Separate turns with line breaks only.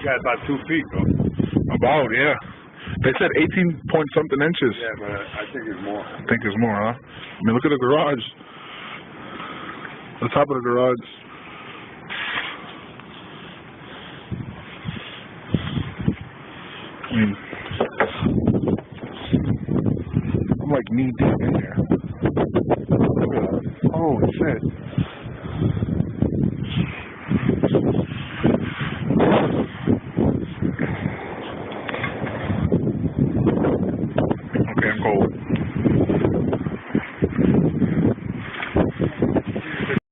got about 2 feet, though.
About, yeah. They said 18 point something inches.
Yeah, but I think it's more.
I think it's more, huh? I mean, look at the garage. The top of the garage. I mean, I'm like knee deep in here. Look at that. Holy shit.